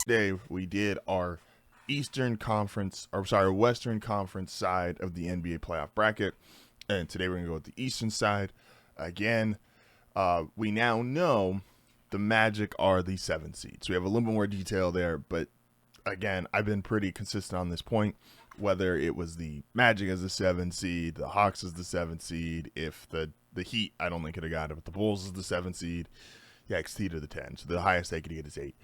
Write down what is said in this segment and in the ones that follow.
Dave, we did our Western Conference side of the NBA playoff bracket, and today we're gonna go with the Eastern side. Again, we now know the Magic are the 7th seed, so we have a little bit more detail there. But again, I've been pretty consistent on this point. Whether it was the Magic as the 7th seed, the Hawks as the 7th seed, if the Heat, I don't think could have got it, but the Bulls is the 7th seed. Yeah, exceeded the 10, so the highest they could get is 8.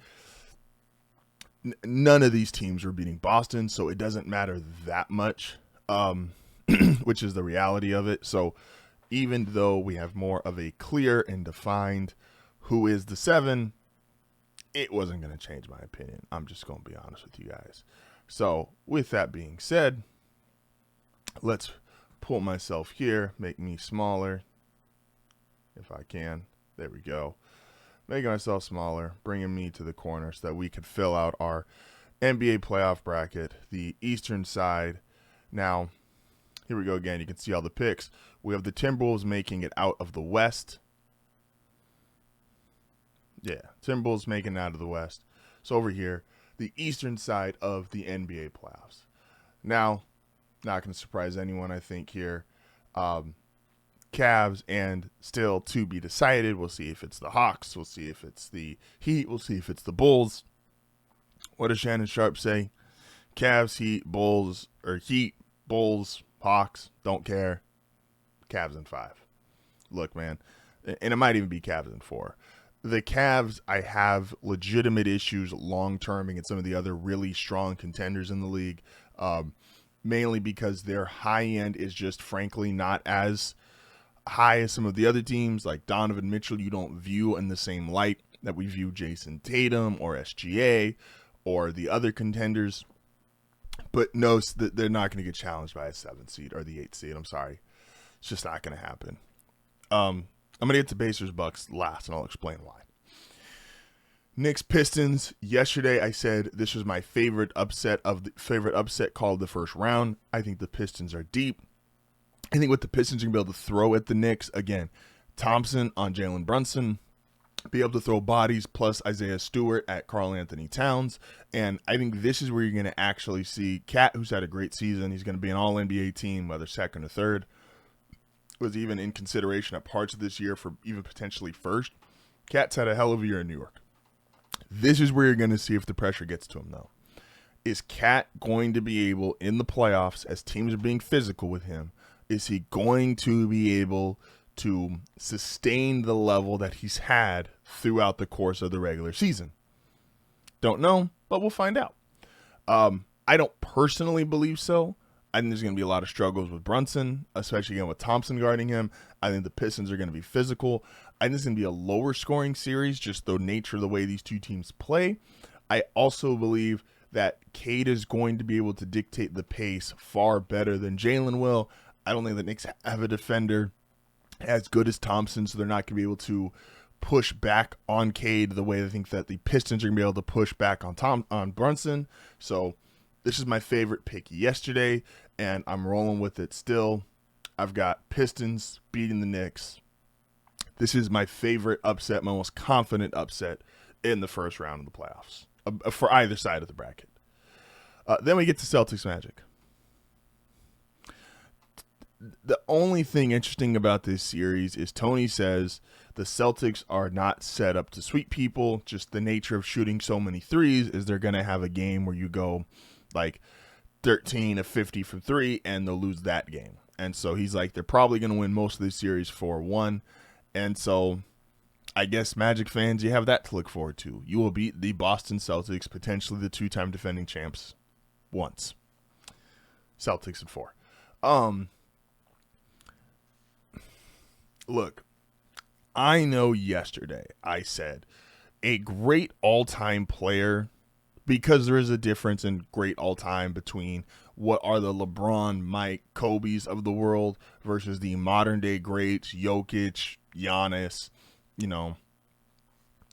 None of these teams are beating Boston, so it doesn't matter that much, which is the reality of it. So even though we have more of a clear and defined who is the 7, it wasn't going to change my opinion. I'm just going to be honest with you guys. So with that being said, let's pull myself here, make me smaller if I can. There we go. Making myself smaller, bringing me to the corner so that we could fill out our NBA playoff bracket, the Eastern side. Now, here we go again. You can see all the picks. We have the Timberwolves making it out of the West. Yeah, Timberwolves making it out of the West. So over here, the Eastern side of the NBA playoffs. Now, not going to surprise anyone, I think, here. Cavs, and still to be decided. We'll see if it's the Hawks. We'll see if it's the Heat. We'll see if it's the Bulls. What does Shannon Sharp say? Cavs, Heat, Bulls, or Heat, Bulls, Hawks, don't care. Cavs in 5. Look, man, and it might even be Cavs in 4. The Cavs, I have legitimate issues long-term against some of the other really strong contenders in the league, mainly because their high end is just frankly not as high as some of the other teams. Like Donovan Mitchell, you don't view in the same light that we view Jason Tatum or SGA or the other contenders. But no, they're not going to get challenged by a 7th seed or the 8th seed. I'm sorry. It's just not going to happen. I'm going to get to Pacers Bucks last, and I'll explain why. Knicks Pistons. Yesterday, I said this was my favorite upset called the first round. I think the Pistons are deep. I think what the Pistons are going to be able to throw at the Knicks, again, Thompson on Jalen Brunson, be able to throw bodies plus Isaiah Stewart at Karl Anthony Towns. And I think this is where you're going to actually see Cat, who's had a great season. He's going to be an all-NBA team, whether second or third. Was even in consideration at parts of this year for even potentially first. Cat's had a hell of a year in New York. This is where you're going to see if the pressure gets to him, though. Is Cat going to be able, in the playoffs, as teams are being physical with him, is he going to be able to sustain the level that he's had throughout the course of the regular season? Don't know, but we'll find out. I don't personally believe so. I think there's going to be a lot of struggles with Brunson, especially again with Thompson guarding him. I think the Pistons are going to be physical. I think it's going to be a lower scoring series, just the nature of the way these two teams play. I also believe that Cade is going to be able to dictate the pace far better than Jalen will. I don't think the Knicks have a defender as good as Thompson, so they're not going to be able to push back on Cade the way I think that the Pistons are going to be able to push back on Brunson. So this is my favorite pick yesterday, and I'm rolling with it still. I've got Pistons beating the Knicks. This is my favorite upset, my most confident upset in the first round of the playoffs for either side of the bracket. Then we get to Celtics Magic. The only thing interesting about this series is Tony says the Celtics are not set up to sweep people. Just the nature of shooting so many threes is they're going to have a game where you go like 13 of 50 from 3 and they'll lose that game. And so he's like, they're probably going to win most of this series 4-1. And so I guess Magic fans, you have that to look forward to. You will beat the Boston Celtics, potentially the 2-time defending champs, once. Celtics at 4. Look, I know yesterday I said a great all-time player, because there is a difference in great all-time between what are the LeBron, Mike, Kobe's of the world versus the modern-day greats, Jokic, Giannis,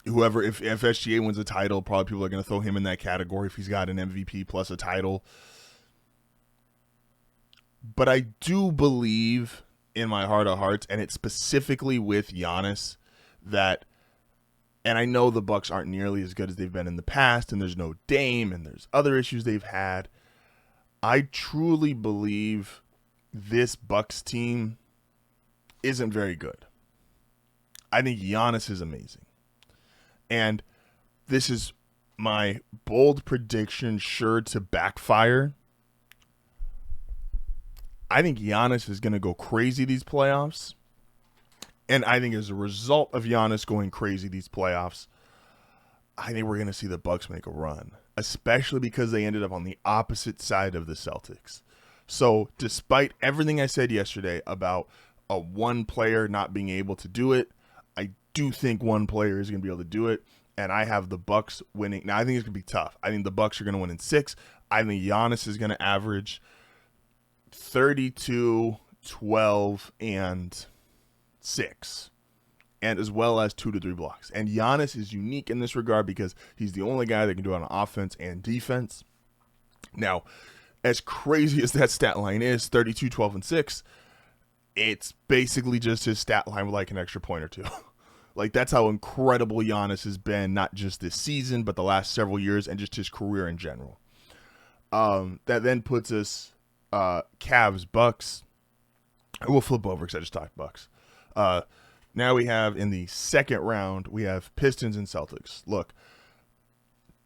whoever. If SGA wins a title, probably people are going to throw him in that category if he's got an MVP plus a title. But I do believe in my heart of hearts, and it's specifically with Giannis, that And I know the Bucks aren't nearly as good as they've been in the past, and there's no Dame, and there's other issues they've had. I truly believe this Bucks team isn't very good. I think Giannis is amazing. And this is my bold prediction, sure to backfire. I think Giannis is going to go crazy these playoffs. And I think as a result of Giannis going crazy these playoffs, I think we're going to see the Bucks make a run, especially because they ended up on the opposite side of the Celtics. So despite everything I said yesterday about a one player not being able to do it, I do think one player is going to be able to do it, and I have the Bucks winning. Now, I think it's going to be tough. I think the Bucks are going to win in 6. I think Giannis is going to average 32, 12, and 6, and as well as 2 to 3 blocks. And Giannis is unique in this regard because he's the only guy that can do it on offense and defense. Now, as crazy as that stat line is, 32, 12, and 6, it's basically just his stat line with like an extra point or two. Like, that's how incredible Giannis has been, not just this season, but the last several years and just his career in general. That then puts us Cavs, Bucks. We'll flip over because I just talked Bucks. Now we have in the second round, we have Pistons and Celtics. Look,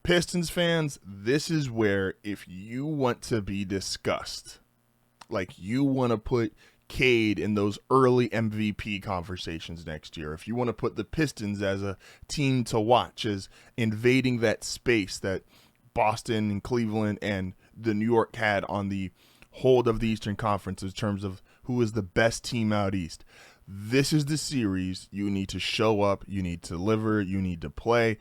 Pistons fans, this is where if you want to be discussed, like you want to put Cade in those early MVP conversations next year, if you want to put the Pistons as a team to watch as invading that space that Boston and Cleveland and the New York had on the hold of the Eastern Conference in terms of who is the best team out East, this is the series you need to show up, you need to deliver, you need to play.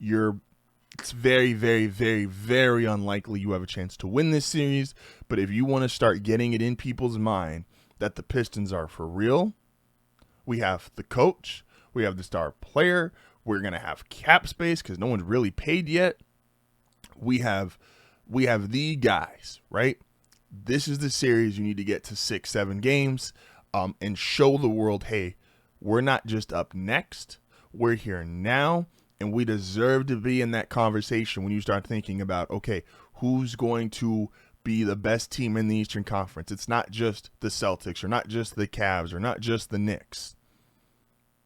It's very, very, very, very unlikely you have a chance to win this series, but if you want to start getting it in people's mind that the Pistons are for real, we have the coach, we have the star player, we're going to have cap space because no one's really paid yet. We have the guys, right? This is the series you need to get to 6-7 games and show the world, hey, we're not just up next, we're here now, and we deserve to be in that conversation when you start thinking about, okay, who's going to be the best team in the Eastern Conference? It's not just the Celtics or not just the Cavs or not just the Knicks.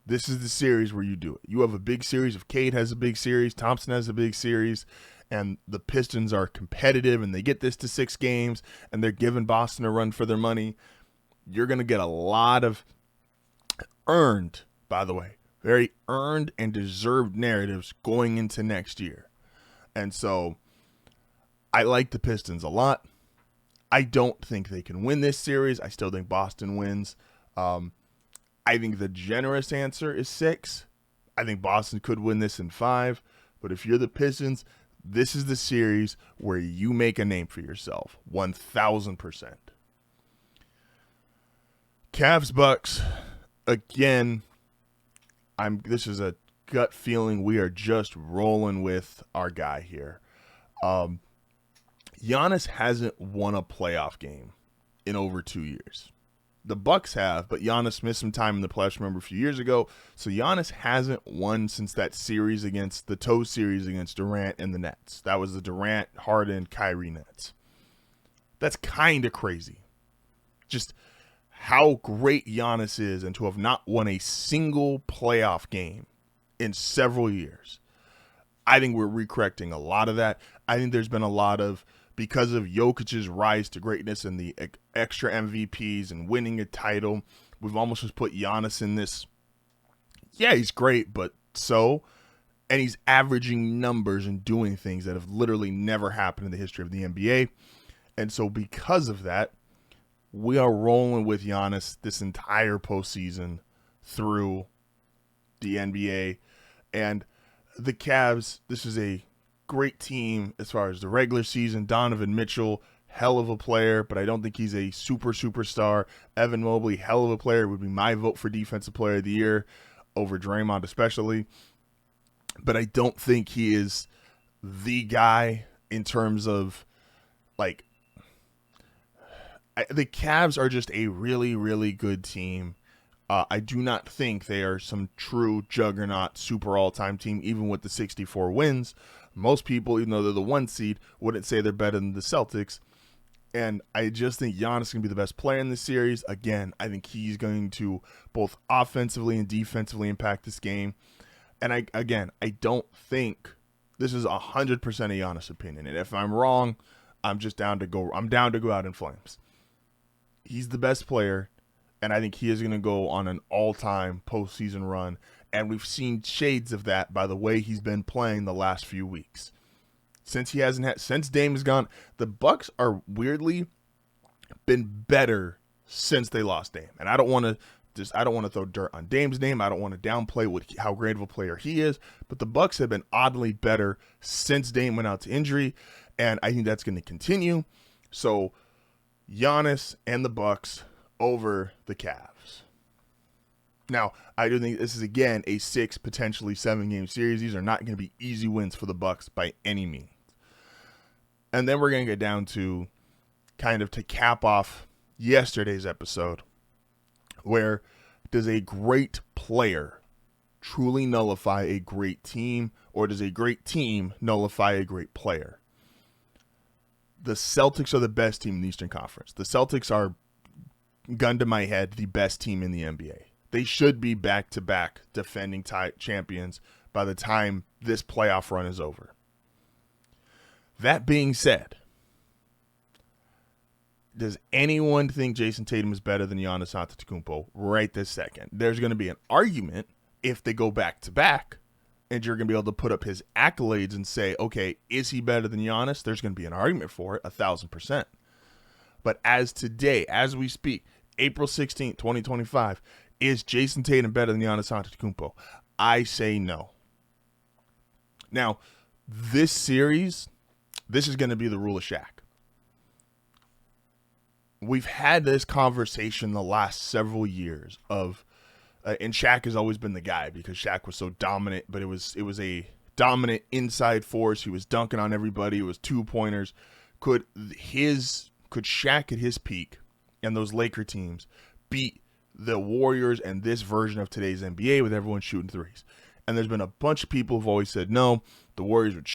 This is the series where you do it. You have a big series. If Cade has a big series, Thompson has a big series, and the Pistons are competitive and they get this to 6 games and they're giving Boston a run for their money, you're going to get a lot of earned, by the way, very earned and deserved narratives going into next year. And so I like the Pistons a lot. I don't think they can win this series. I still think Boston wins. I think the generous answer is 6. I think Boston could win this in 5. But if you're the Pistons, this is the series where you make a name for yourself. 1,000%. Cavs, Bucks. Again, this is a gut feeling. We are just rolling with our guy here. Giannis hasn't won a playoff game in over 2 years. The Bucks have, but Giannis missed some time in the playoffs, remember, a few years ago. So Giannis hasn't won since that series against the toe series against Durant and the Nets. That was the Durant, Harden, Kyrie Nets. That's kind of crazy. Just how great Giannis is and to have not won a single playoff game in several years. I think we're recorrecting a lot of that. I think there's been a lot of, because of Jokic's rise to greatness and the extra MVPs and winning a title, we've almost just put Giannis in this, yeah, he's great, but so, and he's averaging numbers and doing things that have literally never happened in the history of the NBA. And so because of that, we are rolling with Giannis this entire postseason through the NBA. And the Cavs, this is a great team as far as the regular season. Donovan Mitchell, hell of a player, but I don't think he's a superstar. Evan Mobley, hell of a player, would be my vote for Defensive Player of the Year over Draymond especially. But I don't think he is the guy in terms of, like, the Cavs are just a really, really good team. I do not think they are some true juggernaut super all-time team, even with the 64 wins. Most people, even though they're the 1 seed, wouldn't say they're better than the Celtics. And I just think Giannis is going to be the best player in this series. Again, I think he's going to both offensively and defensively impact this game. And I don't think this is 100% a Giannis opinion. And if I'm wrong, I'm down to go out in flames. He's the best player. And I think he is going to go on an all-time postseason run. And we've seen shades of that by the way he's been playing the last few weeks. Since Dame is gone, the Bucks are weirdly been better since they lost Dame. And I don't want to throw dirt on Dame's name. I don't want to downplay how great of a player he is. But the Bucks have been oddly better since Dame went out to injury. And I think that's going to continue. So Giannis and the Bucks over the Cavs. Now, I do think this is, again, a 6, potentially 7-game series. These are not going to be easy wins for the Bucks by any means. And then we're going to get down to kind of to cap off yesterday's episode, where does a great player truly nullify a great team, or does a great team nullify a great player? The Celtics are the best team in the Eastern Conference. The Celtics are, gun to my head, the best team in the NBA. They should be back-to-back defending champions by the time this playoff run is over. That being said, does anyone think Jason Tatum is better than Giannis Antetokounmpo right this second? There's going to be an argument if they go back-to-back, and you're going to be able to put up his accolades and say, okay, is he better than Giannis? There's going to be an argument for it, 1,000%. But as today, as we speak, April 16th, 2025, is Jason Tatum better than Giannis Antetokounmpo? I say no. Now, this series, this is going to be the rule of Shaq. We've had this conversation the last several years of, and Shaq has always been the guy because Shaq was so dominant, but it was a dominant inside force. He was dunking on everybody. It was 2-pointers. Could Shaq at his peak and those Laker teams beat the Warriors and this version of today's NBA with everyone shooting threes? And there's been a bunch of people who've always said, no, the Warriors would